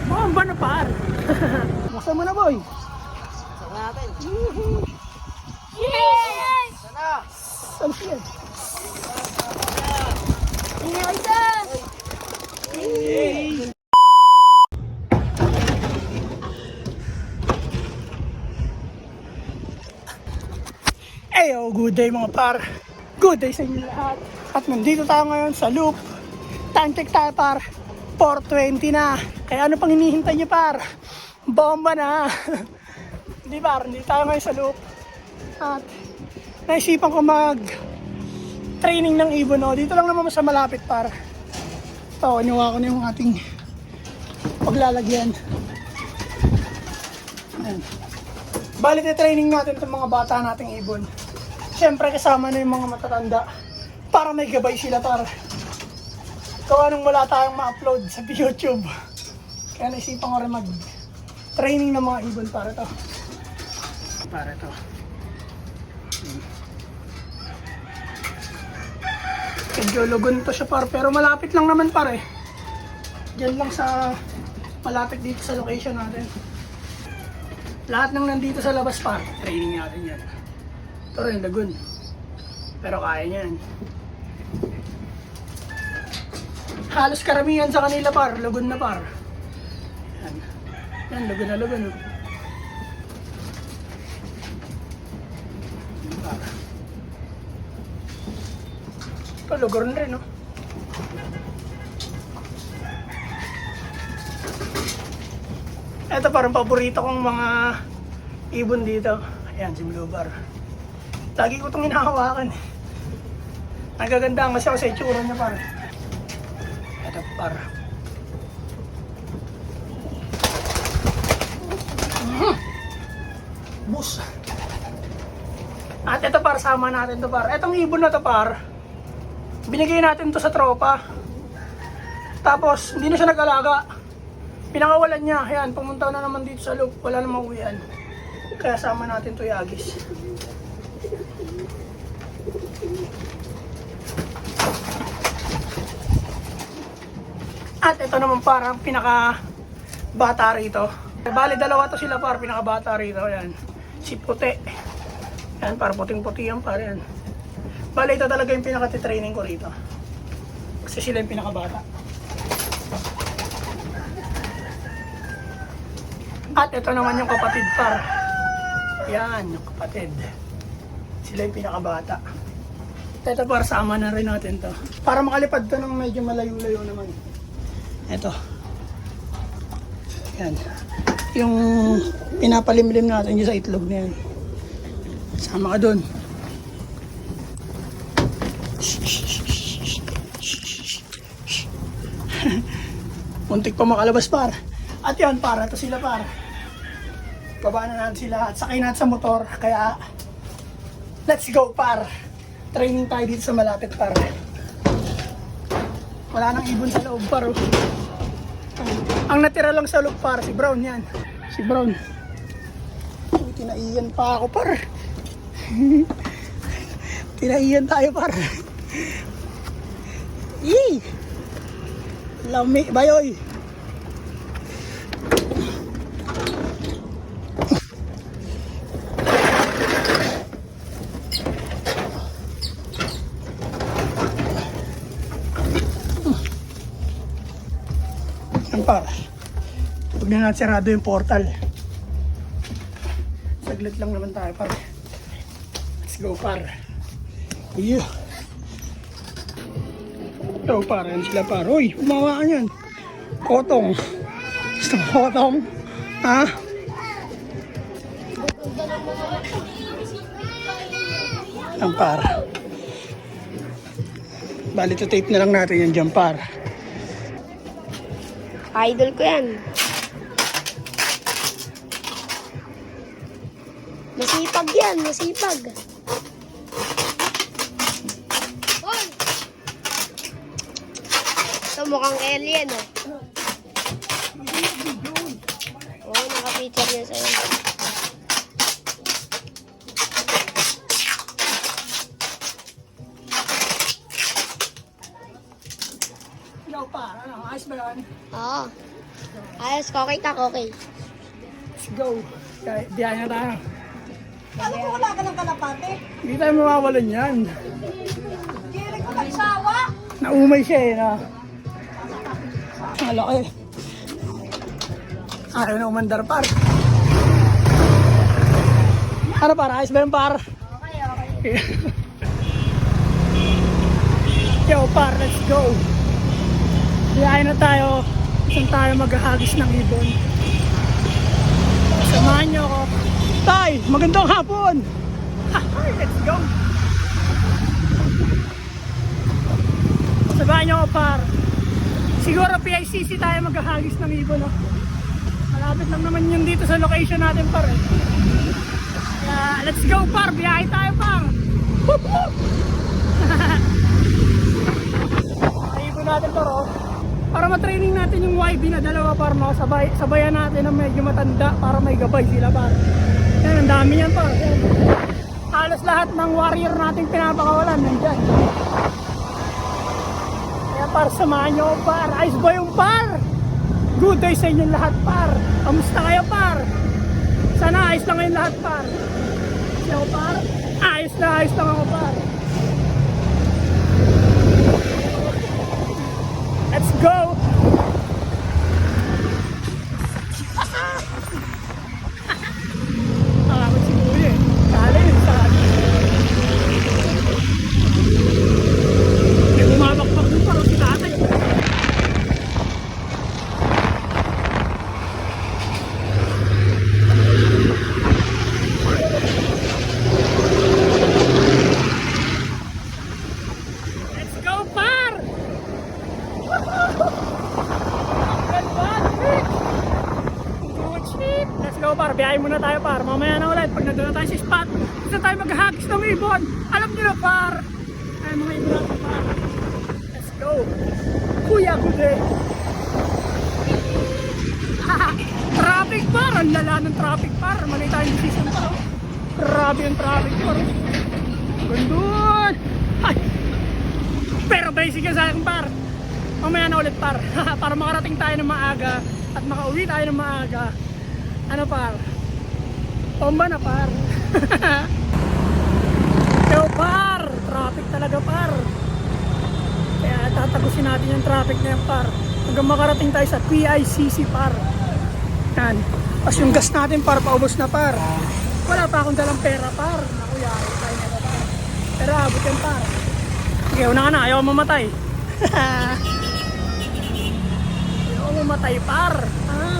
Bomba na par. Masa mo na boy. Saka natin. Yes! Sana. Saan siya? Eyo, good day mga par. Good day sa inyo lahat. At nandito tayo ngayon sa loop. Time check tayo par. 4:20 na. Kaya ano pang hinihintay niyo par? Bomba na. Hindi par, hindi tayo ngayon sa loop. At naisipan ko mag training ng ibon. No? Dito lang naman sa malapit par. Ito, inuwa ko na yung ating paglalagyan. Ayan. Bali training natin itong mga bata nating ibon. Siyempre kasama na yung mga matatanda para may gabay sila para gawa nung wala tayong ma-upload sa YouTube. Kaya naisipan ko rin mag-training ng mga ibon para to. Para to. Medyo lugon to siya par, pero malapit lang naman pare. Diyan lang sa malapit dito sa location natin. Lahat ng nandito sa labas par, training natin yan. Ito rin, lagun. Pero kaya niyan. Halos karamihan sa kanila par, lagun na par. Yan, yan lagun na lagun. Par. Ito, lugon rin, no? Ito parang paborito kong mga ibon dito. Ayan, si Blue Bar. Lagi ko itong hinahawakan. Nagaganda kasi ako sa itsura niya par. Ito par. Bus. At ito par, sama natin to par. Etong ibon na to par, binigay natin to sa tropa. Tapos hindi na siya nag-alaga. Pinakawalan niya. Ayan, pumunta na naman dito sa loop. Wala namang uwian. Kaya sama natin to Yagis. At ito naman parang pinaka bata rito. Bali dalawa to sila par, pinaka bata rito. Ayan. Si Puti. Ayan, para puting-puti yan par yan. Bali ito talaga yung pinaka-training ko rito. Kasi sila yung pinaka bata. At ito naman yung kapatid par. Yan, yung kapatid. Sila yung pinakabata. Ito par, sama na rin natin to. Para makalipad to ng medyo malayo-layo naman. Ito. Yan. Yung pinapalimlim natin yung sa itlog na yan. Sama ka dun. Muntik pa makalabas par. At yan para, ito sila par. Baba na natin sila at sakay natin sa motor. Kaya let's go par. Training tayo dito sa malapit par. Wala nang ibon sa loob par. Ang natira lang sa loob par, si Brown yan. Si Brown. Uy, tinaiyan pa ako par. Tinaiyan tayo par. Yee! Lami, bayoy. Par, huwag na natin sarado yung portal. Saglit lang naman tayo par. Let's go par. Yeah. Ito par, yan sila par. Uy, umawa ka yan. Kotong. Gusto mo kotong? Ha? Yan par. Bali to tape na lang natin yan dyan par. Idol ko yan. Masipag yan, masipag. Ito mukhang alien, oh. Oo, naka-feature niya sa'yo. daan. Oo. Ayos, okay ka, okay. Let's go. Kaya, biyahe na tayo. Alam ko wala ka ng kalapate. Hindi tayo mawawalan yan. Kiri ko nagsawa. Naumay siya eh na. Ang laki. Ayaw na umandar par. Ano par? Ayos ba yung par? Okay, okay. Yo par, let's go. Biyahe na tayo. Saan tayo maghahagis ng ibon. Samahan niyo ako. Tay, magandang hapon. Let's go. Samahan niyo ako par. Siguro PICC tayo maghahagis ng ibon. No? Malapit lang naman yun dito sa location natin par. Kaya let's go par, biyahe tayo par. Whoop, whoop. Ibon natin par oh. Para matraining natin yung YB na dalawa par no? Sabayan natin na medyo matanda para may gabay sila par. Yan, ang dami yan par. Yan. Halos lahat ng warrior natin pinapakawalan nandyan. Kaya par, samahan nyo ako par. Ayos ba yung par? Good day sa inyong lahat par. Kamusta kayo par? Sana ayos lang kayong lahat par. Kasi ako par, ayos lang ako par. Let's go! Nakakot si Kuya eh. Kala yun sa akin. May bumabakbak doon parang si tatay. Let's go par! Let's go par, biyahe muna tayo par. Mamaya na ulit, pag nandun na tayo sa spot, isa tayo mag-hagis ng ibon. Alam nyo na par. Ay mga ibon natin par. Let's go. Kuya Kude. Traffic par, ang lala ng traffic par. Mali tayong decision par. Grabe yung traffic par. Gandun. Ay. Pero basic yan sa akin par. Mamaya na ulit par. Para makarating tayo ng maaga at makauwi tayo ng maaga. Ano par? Tomba na par. Yo par, traffic talaga par. Kaya tatagusin natin yung traffic na yan par. Hanggang makarating tayo sa PICC par. Yan. Tapos yung gas natin par, paubos na par. Wala pa akong dalang pera par. Naku, yari tayo na ba par. Pero abot yan par. Sige, una ka na, ayaw mamatay. Ayaw mamatay par. Ah.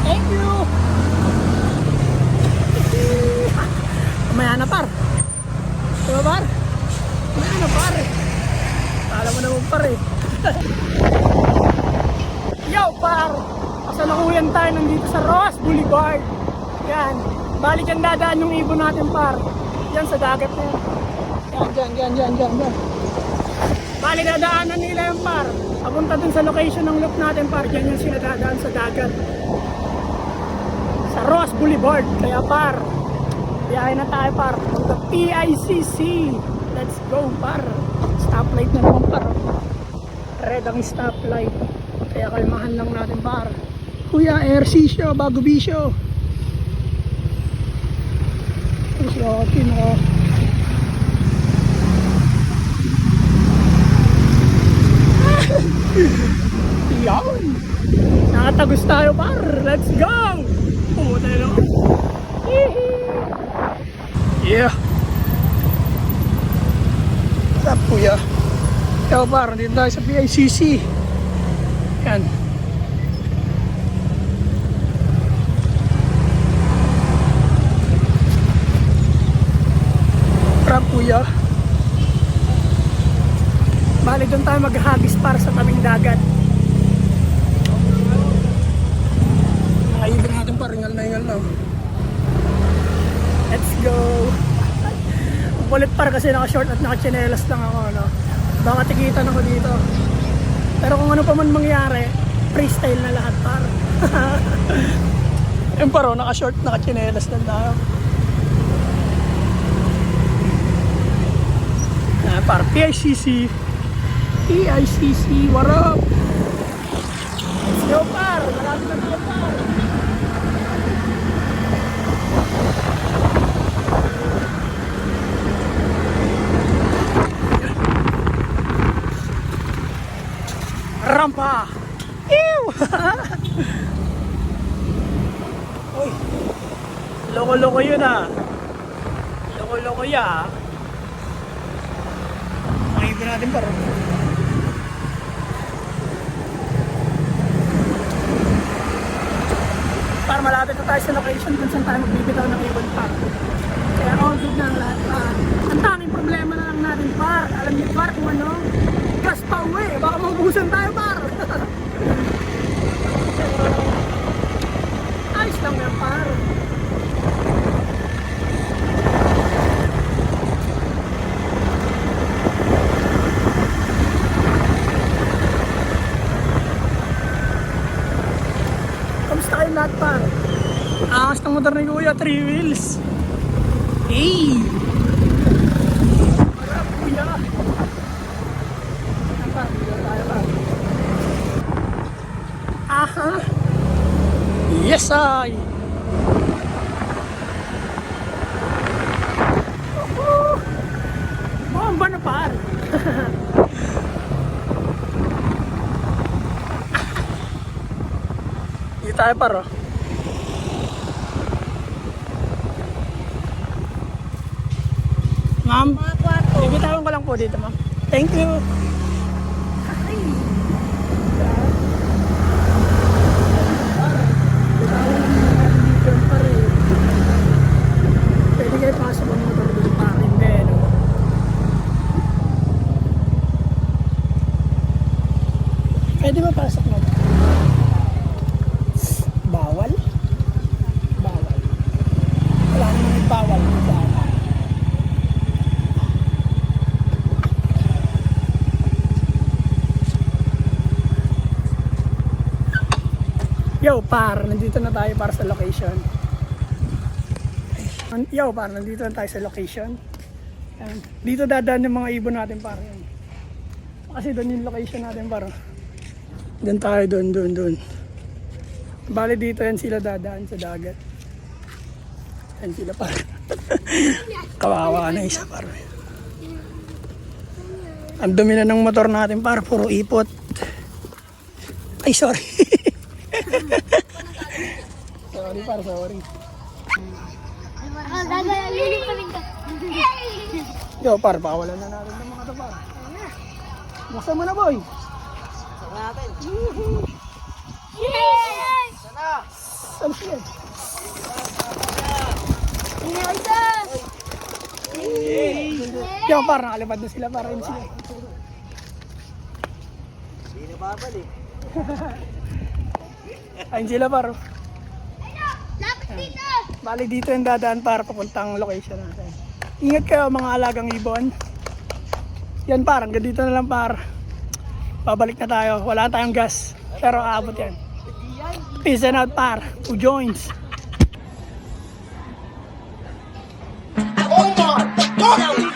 Thank you! Mamaya na par. Diba par? Mamaya na par. Alam mo naman par eh. Yo par! Kasalukuyan tayo nandito sa Ross Boulevard. Yan. Balik yan dadaan yung ibon natin par. Yan sa dagat na yan. Yan. Balik dadaanan nila yung par. Papunta dun sa location ng loop natin par. Yan yung sinadadaan sa dagat. Sa Ross Boulevard. Kaya par, biyahe na tayo par. Punta PICC. Let's go par. Stoplight na naman par. Red ang stoplight. Kaya kalmahan lang natin par. Kuya, ehersisyo bago bisyo. Si Otin oh. Yan. Nakatagos tayo par. Let's go. Pumunta na. Yeah. What's up kuya? Ikaw par, dito tayo sa PICC. Yan. Crap kuya. Bali doon tayo maghagis para sa tabing dagat. Mga ibon natin pa, ringal na hingal na. Let's go. Kulit par kasi naka-short at naka-chinelas lang ako. No? Baka tikitan ako dito. Pero kung ano pa man mangyari, freestyle na lahat par. Yung paro, naka-short, naka-chinelas lang tayo. Par PICC. PICC, what up? Let's go, par. Malapit na tayo, par. Rampa! Ew! Uy! Loko-loko yun ah. Loko-loko ya ah. Makikita natin parang. Para malapit na tayo sa location kung saan tayo magbibitaw ng ibon par. Kaya all good na ang lahat par. Ang tanging problema na lang natin par. Alam niyo par kung ano? Gas pa uwi. Baka mabuhusan tayo par. Ayos lang yan par. Kamusta kayo lahat par? Angas ng motor ni Kuya, 3 wheels. Hey! Wala Kuya. Par, dito tayo par. Aha! Yes ay! Bomba na par! Dito tayo par oh. Ma'am, bibitawan ko lang po dito ma'am. Thank you! Pwede kayo pasok ang motor dito pa rin din. Pwede ba pasok mo? Bawal? Bawal. Wala naman yung bawal. Bawal. Yo par, nandito na tayo para sa location. Yo par, nandito na tayo sa location. Ayan. Dito dadaan yung mga ibon natin par. Ayan. Kasi doon yung location natin par. Doon tayo, doon. Bali dito yan sila dadaan sa dagat. Yan sila par. Kawawa na isa par. Ang dumi na ng motor natin par, puro ipot. Ay sorry. Sorry par, sorry. Yo par, pawalan na natin ng mga tapar. Buksan mo na boy. Buksan natin. Yes! Sana! Saan siya? Yo par, nakalipad na sila para yun sila. Hindi na babalik. Ayun sila par. Lapit dito! Bali dito yung dadaan para papuntang location natin. Ingat kayo mga alagang ibon. Yan par, hanggang dito na lang par. Babalik na tayo, wala tayong gas. Pero aabot yan. Peace and out par, who joins? Oh my God!